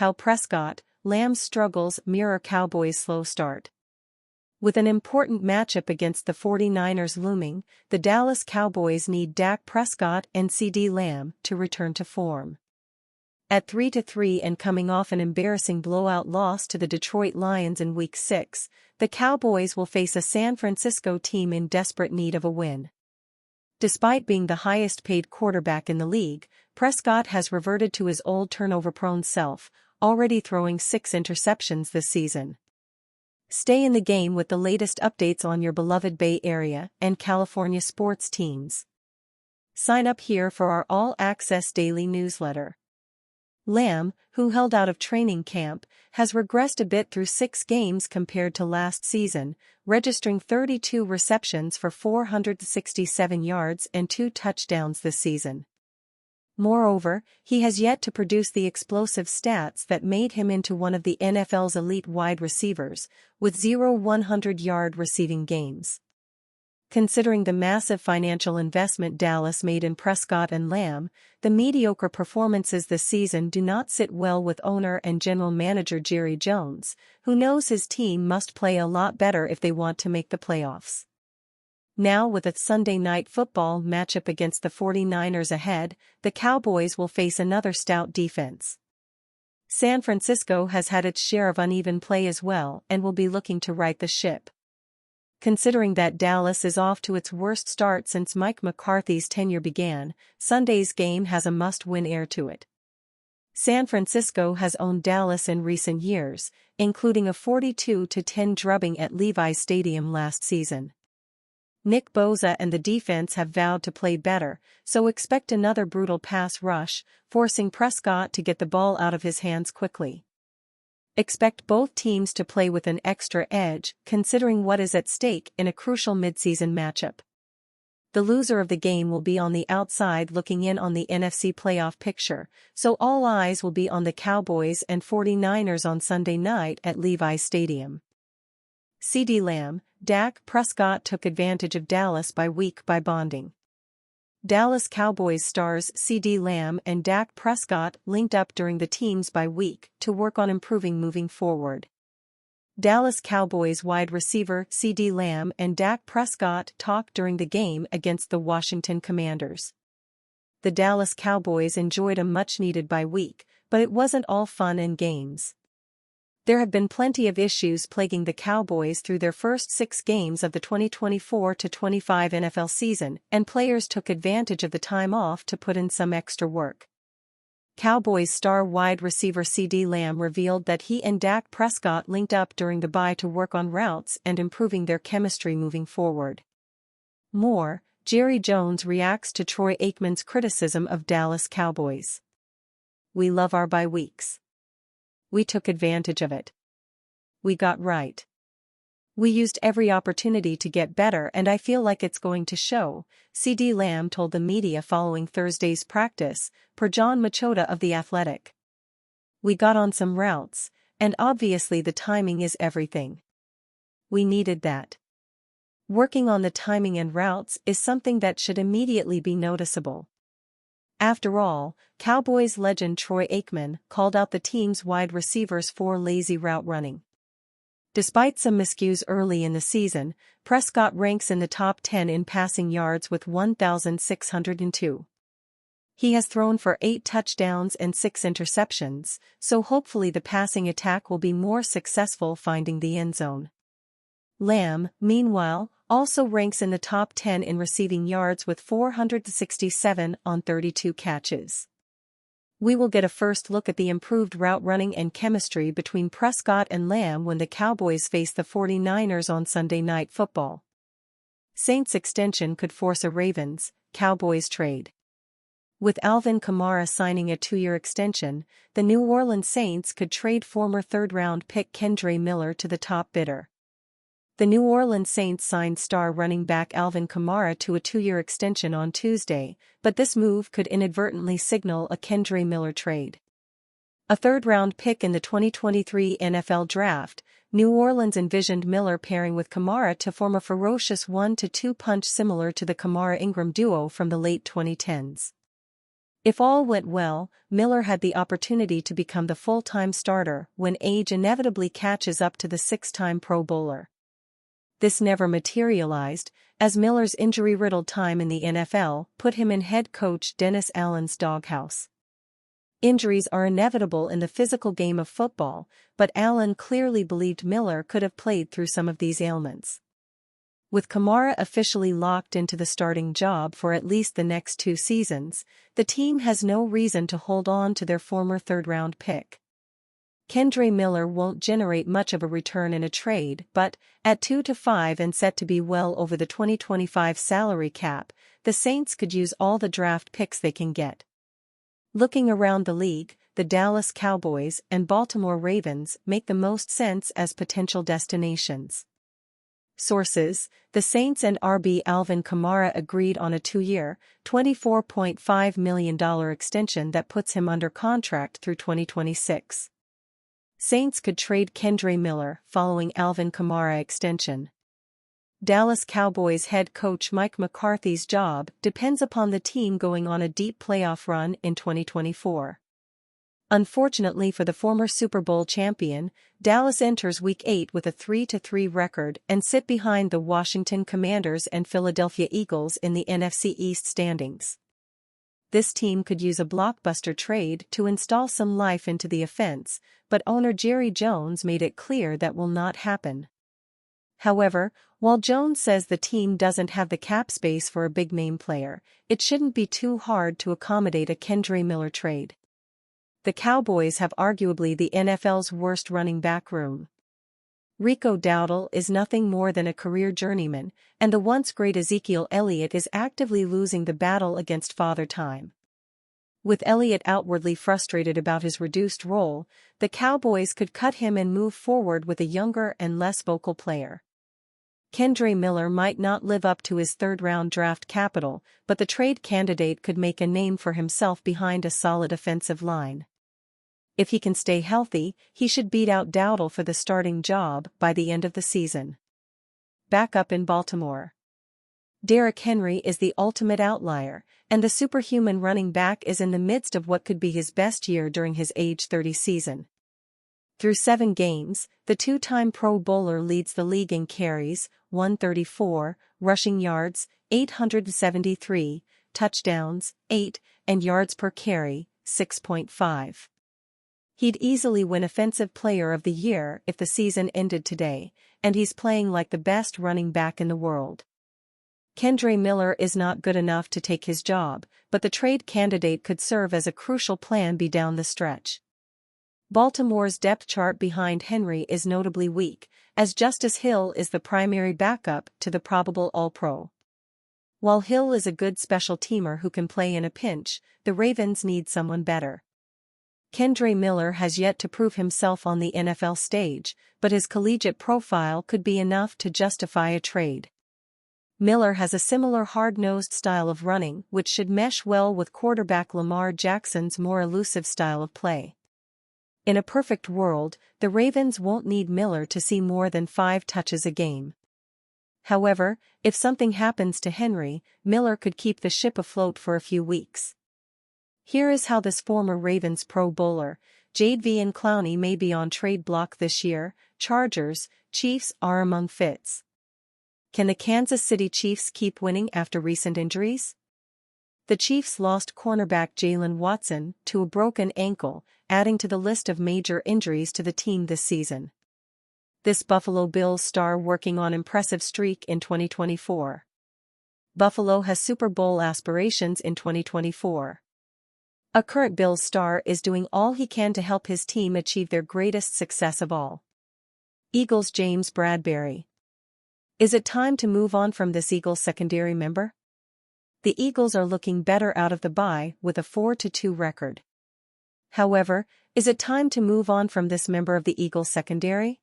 how Prescott, Lamb's struggles mirror Cowboys' slow start. With an important matchup against the 49ers looming, the Dallas Cowboys need Dak Prescott and CeeDee Lamb to return to form. At 3-3 and coming off an embarrassing blowout loss to the Detroit Lions in Week 6, the Cowboys will face a San Francisco team in desperate need of a win. Despite being the highest-paid quarterback in the league, Prescott has reverted to his old turnover-prone self, already throwing 6 interceptions this season. Stay in the game with the latest updates on your beloved Bay Area and California sports teams. Sign up here for our all-access daily newsletter. Lamb, who held out of training camp, has regressed a bit through 6 games compared to last season, registering 32 receptions for 467 yards and 2 touchdowns this season. Moreover, he has yet to produce the explosive stats that made him into one of the NFL's elite wide receivers, with 0 100-yard receiving games. Considering the massive financial investment Dallas made in Prescott and Lamb, the mediocre performances this season do not sit well with owner and general manager Jerry Jones, who knows his team must play a lot better if they want to make the playoffs. Now with a Sunday Night Football matchup against the 49ers ahead, the Cowboys will face another stout defense. San Francisco has had its share of uneven play as well and will be looking to right the ship. Considering that Dallas is off to its worst start since Mike McCarthy's tenure began, Sunday's game has a must-win air to it. San Francisco has owned Dallas in recent years, including a 42-10 drubbing at Levi's Stadium last season. Nick Bosa and the defense have vowed to play better, so expect another brutal pass rush, forcing Prescott to get the ball out of his hands quickly. Expect both teams to play with an extra edge, considering what is at stake in a crucial midseason matchup. The loser of the game will be on the outside looking in on the NFC playoff picture, so all eyes will be on the Cowboys and 49ers on Sunday night at Levi's Stadium. CeeDee Lamb, Dak Prescott took advantage of Dallas by week by bonding. Dallas Cowboys stars CeeDee Lamb and Dak Prescott linked up during the team's bye week to work on improving moving forward. Dallas Cowboys wide receiver CeeDee Lamb and Dak Prescott talked during the game against the Washington Commanders. The Dallas Cowboys enjoyed a much-needed bye week, but it wasn't all fun and games. There have been plenty of issues plaguing the Cowboys through their first 6 games of the 2024-25 NFL season, and players took advantage of the time off to put in some extra work. Cowboys star wide receiver CeeDee Lamb revealed that he and Dak Prescott linked up during the bye to work on routes and improving their chemistry moving forward. More, Jerry Jones reacts to Troy Aikman's criticism of Dallas Cowboys. "We love our bye weeks. We took advantage of it. We got right. We used every opportunity to get better and I feel like it's going to show," CeeDee Lamb told the media following Thursday's practice, per John Machota of The Athletic. "We got on some routes, and obviously the timing is everything. We needed that. Working on the timing and routes is something that should immediately be noticeable." After all, Cowboys legend Troy Aikman called out the team's wide receivers for lazy route running. Despite some miscues early in the season, Prescott ranks in the top 10 in passing yards with 1,602. He has thrown for 8 touchdowns and 6 interceptions, so hopefully the passing attack will be more successful finding the end zone. Lamb, meanwhile, also ranks in the top 10 in receiving yards with 467 on 32 catches. We will get a first look at the improved route running and chemistry between Prescott and Lamb when the Cowboys face the 49ers on Sunday Night Football. Saints extension could force a Ravens-Cowboys trade. With Alvin Kamara signing a 2-year extension, the New Orleans Saints could trade former third-round pick Kendre Miller to the top bidder. The New Orleans Saints signed star running back Alvin Kamara to a 2-year extension on Tuesday, but this move could inadvertently signal a Kendre Miller trade. A third-round pick in the 2023 NFL Draft, New Orleans envisioned Miller pairing with Kamara to form a ferocious 1-2 punch similar to the Kamara-Ingram duo from the late 2010s. If all went well, Miller had the opportunity to become the full-time starter when age inevitably catches up to the six-time Pro Bowler. This never materialized, as Miller's injury-riddled time in the NFL put him in head coach Dennis Allen's doghouse. Injuries are inevitable in the physical game of football, but Allen clearly believed Miller could have played through some of these ailments. With Kamara officially locked into the starting job for at least the next 2 seasons, the team has no reason to hold on to their former third-round pick. Kendre Miller won't generate much of a return in a trade, but, at 2 to 5 and set to be well over the 2025 salary cap, the Saints could use all the draft picks they can get. Looking around the league, the Dallas Cowboys and Baltimore Ravens make the most sense as potential destinations. Sources: the Saints and RB Alvin Kamara agreed on a 2-year, $24.5 million extension that puts him under contract through 2026. Saints could trade Kendre Miller following Alvin Kamara extension. Dallas Cowboys head coach Mike McCarthy's job depends upon the team going on a deep playoff run in 2024. Unfortunately for the former Super Bowl champion, Dallas enters Week 8 with a 3-3 record and sit behind the Washington Commanders and Philadelphia Eagles in the NFC East standings. This team could use a blockbuster trade to install some life into the offense, but owner Jerry Jones made it clear that will not happen. However, while Jones says the team doesn't have the cap space for a big-name player, it shouldn't be too hard to accommodate a Kendre Miller trade. The Cowboys have arguably the NFL's worst running back room. Rico Dowdle is nothing more than a career journeyman, and the once great Ezekiel Elliott is actively losing the battle against Father Time. With Elliott outwardly frustrated about his reduced role, the Cowboys could cut him and move forward with a younger and less vocal player. Kendre Miller might not live up to his third-round draft capital, but the trade candidate could make a name for himself behind a solid offensive line. If he can stay healthy, he should beat out Dowdle for the starting job by the end of the season. Back up in Baltimore. Derrick Henry is the ultimate outlier, and the superhuman running back is in the midst of what could be his best year during his age 30 season. Through 7 games, the 2-time Pro Bowler leads the league in carries, 134, rushing yards, 873, touchdowns, 8, and yards per carry, 6.5. He'd easily win Offensive Player of the Year if the season ended today, and he's playing like the best running back in the world. Kendre Miller is not good enough to take his job, but the trade candidate could serve as a crucial plan B down the stretch. Baltimore's depth chart behind Henry is notably weak, as Justice Hill is the primary backup to the probable All-Pro. While Hill is a good special teamer who can play in a pinch, the Ravens need someone better. Kendre Miller has yet to prove himself on the NFL stage, but his collegiate profile could be enough to justify a trade. Miller has a similar hard-nosed style of running which should mesh well with quarterback Lamar Jackson's more elusive style of play. In a perfect world, the Ravens won't need Miller to see more than 5 touches a game. However, if something happens to Henry, Miller could keep the ship afloat for a few weeks. Here is how this former Ravens Pro Bowler, Jadeveon Clowney, may be on trade block this year. Chargers, Chiefs are among fits. Can the Kansas City Chiefs keep winning after recent injuries? The Chiefs lost cornerback Jalen Watson to a broken ankle, adding to the list of major injuries to the team this season. This Buffalo Bills star working on impressive streak in 2024. Buffalo has Super Bowl aspirations in 2024. A current Bills star is doing all he can to help his team achieve their greatest success of all. Eagles James Bradberry. Is it time to move on from this Eagles secondary member? The Eagles are looking better out of the bye with a 4-2 record. However, is it time to move on from this member of the Eagles secondary?